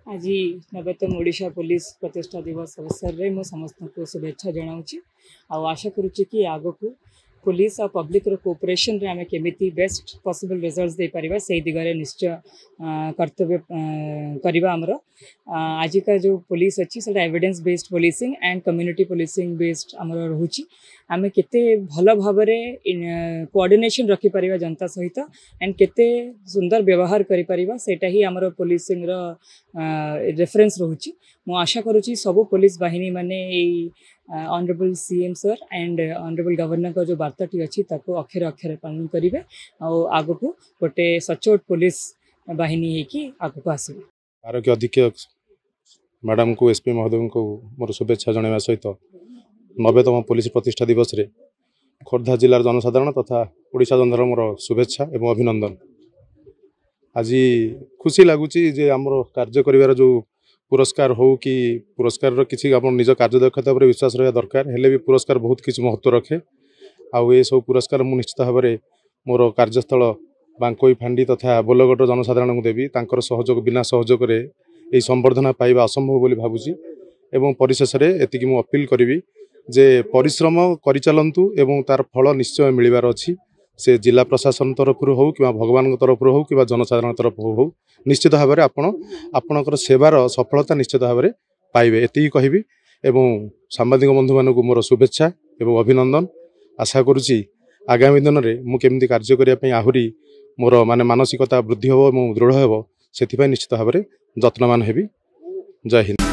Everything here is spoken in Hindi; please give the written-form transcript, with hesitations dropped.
आज नवेतम ओडिशा पुलिस प्रतिष्ठा दिवस अवसर में मुझे समस्त को शुभेच्छा जनाऊँगी आशा करुच्ची कि आग को पुलिस और पब्लिक कोऑपरेशन रे आमे केमिति बेस्ट पॉसिबल रिजल्ट्स दे परिबा से दिगरे निश्चय कर्तव्य करबा हमर आज का जो पुलिस अच्छी से evidence based policing and community policing based हमर रहूची आमे केते भल भाव में कोऑर्डिनेशन रखि परिबा जनता सहित एंड केते सुंदर व्यवहार करि परिबा सेटा ही हमर पुलिसिंग रो रेफरेंस रहूची मु आशा करूची सब पुलिस बाहिनी माने honourable CM sir and honourable governor का जो वार्ताटी अच्छी ताको अक्षर अक्षर पालन करेंगे आग को गोटे सचोट पुलिस बाहिनी आग को आसवे। आरोग्य अधीक्षक मैडम को एसपी महोदय को मोर शुभेच्छा जनवा सहित 90तम पुलिस प्रतिष्ठा दिवस रे खोर्धा जिलार जनसाधारण तथा ओडिशा जनतार मोर शुभेच्छा एवं अभिनंदन। आज खुशी लगुच आमर कार्य कर जो पुरस्कार हो कि पुरस्कार किसी आप निज कार्यदक्षता पर विश्वास रहा दरकार हेले भी पुरस्कार बहुत किसी महत्व रखे आउ ये सब पुरस्कार मुझे निश्चित भाव में मोर कार्यस्थल बांकोई फांडी तथा बोलगड़ जनसाधारण को देवी तांकर सहयोग बिना सहयोग ये संबर्धना पाइबा असंभव बोली भावुची एवं परिशेष एतिकी मु अपील करी जे परिश्रम करिचालंतु एवं तार फल निश्चय मिलबार अच्छी से जिला प्रशासन तरफ हो कि भगवान तरफ हो कि जनसाधारण तरफ हो निश्चित भाव में आपणकर सेवार सफलता निश्चित भाव में पाइबे एति कहबी एवं सांबादिक बंधु मानक मोर शुभेच्छा एवं अभिनंदन। आशा करुच्ची आगामी दिन में मुझे कार्य करने आहरी मोर माने मानसिकता वृद्धि हो दृढ़ हो से निश्चित भाव में जत्नवान हेबी। जय हिंद।